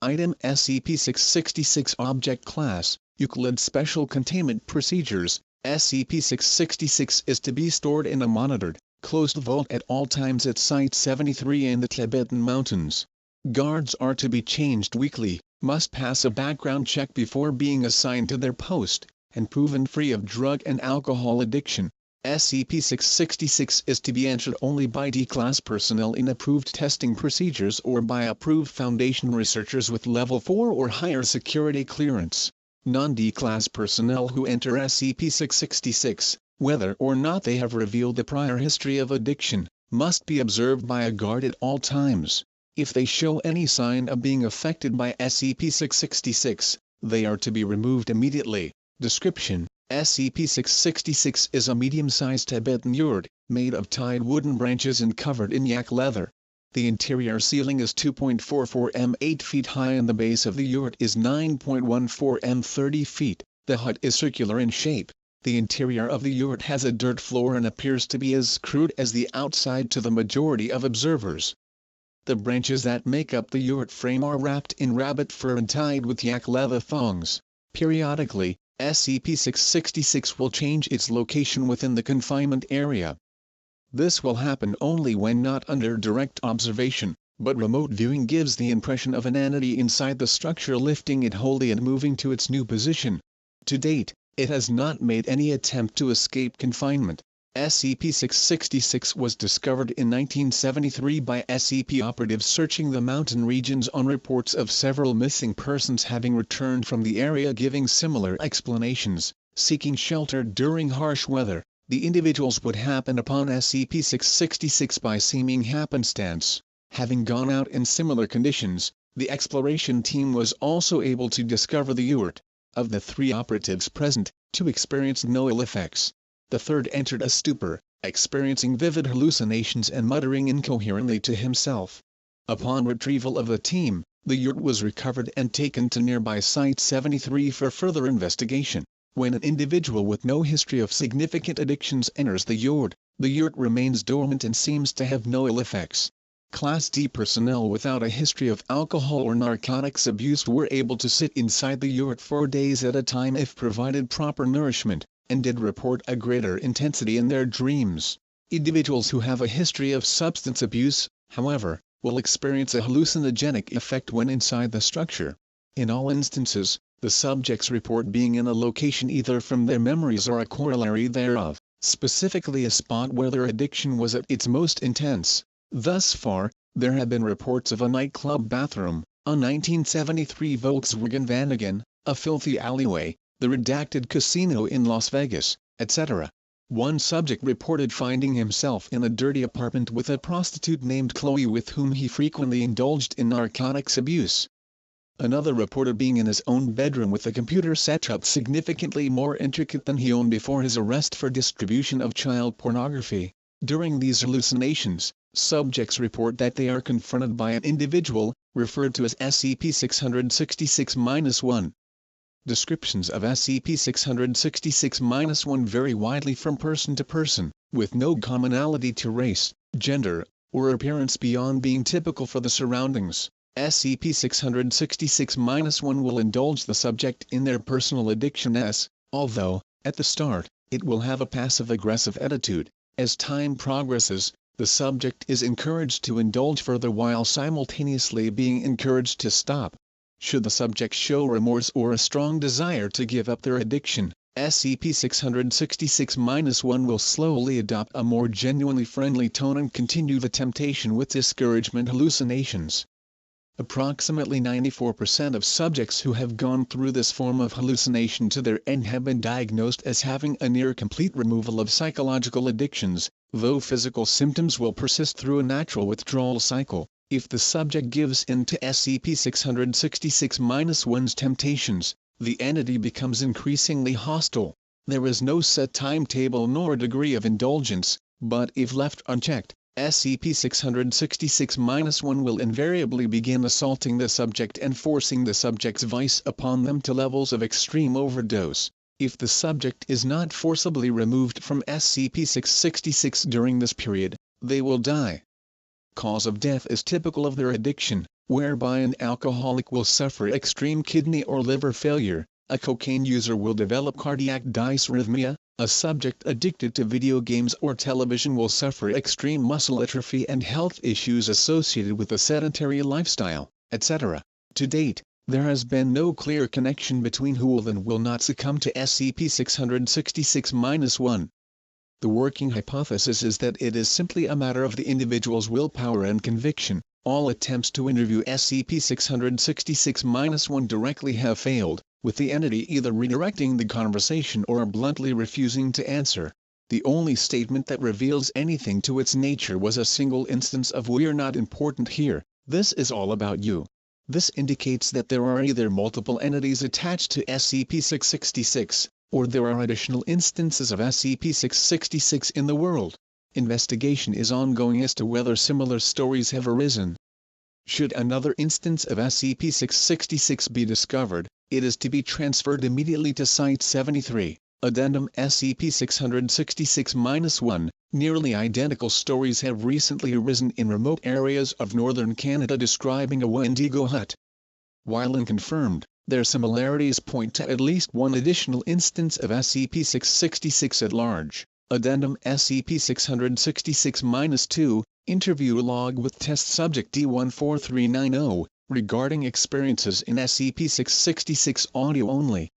Item SCP-666 Object Class, Euclid Special Containment Procedures. SCP-666 is to be stored in a monitored, closed vault at all times at Site-73 in the Tibetan Mountains. Guards are to be changed weekly, must pass a background check before being assigned to their post, and proven free of drug and alcohol addiction. SCP-666 is to be entered only by D-Class personnel in approved testing procedures or by approved Foundation researchers with Level 4 or higher security clearance. Non-D-Class personnel who enter SCP-666, whether or not they have revealed a prior history of addiction, must be observed by a guard at all times. If they show any sign of being affected by SCP-666, they are to be removed immediately. Description: SCP-666 is a medium-sized Tibetan yurt, made of tied wooden branches and covered in yak leather. The interior ceiling is 2.44 m 8 feet high and the base of the yurt is 9.14 m 30 feet. The hut is circular in shape. The interior of the yurt has a dirt floor and appears to be as crude as the outside to the majority of observers. The branches that make up the yurt frame are wrapped in rabbit fur and tied with yak leather thongs. Periodically, SCP-666 will change its location within the confinement area. This will happen only when not under direct observation, but remote viewing gives the impression of an entity inside the structure lifting it wholly and moving to its new position. To date, it has not made any attempt to escape confinement. SCP-666 was discovered in 1973 by SCP operatives searching the mountain regions on reports of several missing persons having returned from the area giving similar explanations, seeking shelter during harsh weather. The individuals would happen upon SCP-666 by seeming happenstance. Having gone out in similar conditions, the exploration team was also able to discover the yurt. Of the 3 operatives present, 2 experienced no ill effects. The third entered a stupor, experiencing vivid hallucinations and muttering incoherently to himself. Upon retrieval of the team, the yurt was recovered and taken to nearby Site-73 for further investigation. When an individual with no history of significant addictions enters the yurt remains dormant and seems to have no ill effects. Class D personnel without a history of alcohol or narcotics abuse were able to sit inside the yurt for days at a time if provided proper nourishment, and did report a greater intensity in their dreams. Individuals who have a history of substance abuse, however, will experience a hallucinogenic effect when inside the structure. In all instances, the subjects report being in a location either from their memories or a corollary thereof, specifically a spot where their addiction was at its most intense. Thus far, there have been reports of a nightclub bathroom, a 1973 Volkswagen Vanagon, a filthy alleyway, the redacted casino in Las Vegas, etc. One subject reported finding himself in a dirty apartment with a prostitute named Chloe with whom he frequently indulged in narcotics abuse. Another reported being in his own bedroom with a computer setup significantly more intricate than he owned before his arrest for distribution of child pornography. During these hallucinations, subjects report that they are confronted by an individual, referred to as SCP-666-1. Descriptions of SCP-666-1 vary widely from person to person, with no commonality to race, gender, or appearance beyond being typical for the surroundings. SCP-666-1 will indulge the subject in their personal addiction although, at the start, it will have a passive-aggressive attitude. As time progresses, the subject is encouraged to indulge further while simultaneously being encouraged to stop. Should the subject show remorse or a strong desire to give up their addiction, SCP-666-1 will slowly adopt a more genuinely friendly tone and continue the temptation with discouragement hallucinations. Approximately 94% of subjects who have gone through this form of hallucination to their end have been diagnosed as having a near-complete removal of psychological addictions, though physical symptoms will persist through a natural withdrawal cycle. If the subject gives in to SCP-666-1's temptations, the entity becomes increasingly hostile. There is no set timetable nor degree of indulgence, but if left unchecked, SCP-666-1 will invariably begin assaulting the subject and forcing the subject's vice upon them to levels of extreme overdose. If the subject is not forcibly removed from SCP-666 during this period, they will die. Cause of death is typical of their addiction. whereby an alcoholic will suffer extreme kidney or liver failure, a cocaine user will develop cardiac dysrhythmia, a subject addicted to video games or television will suffer extreme muscle atrophy and health issues associated with a sedentary lifestyle, etc. To date, there has been no clear connection between who will and will not succumb to SCP-666-1. The working hypothesis is that it is simply a matter of the individual's willpower and conviction. All attempts to interview SCP-666-1 directly have failed, with the entity either redirecting the conversation or bluntly refusing to answer. The only statement that reveals anything to its nature was a single instance of "We're not important here, this is all about you." This indicates that there are either multiple entities attached to SCP-666, or there are additional instances of SCP-666 in the world. Investigation is ongoing as to whether similar stories have arisen. Should another instance of SCP-666 be discovered, it is to be transferred immediately to Site-73. Addendum SCP-666-1. Nearly identical stories have recently arisen in remote areas of northern Canada describing a Wendigo hut. While unconfirmed, their similarities point to at least one additional instance of SCP-666 at large. Addendum SCP-666-2. Interview log with test subject D14390, regarding experiences in SCP-666 audio only.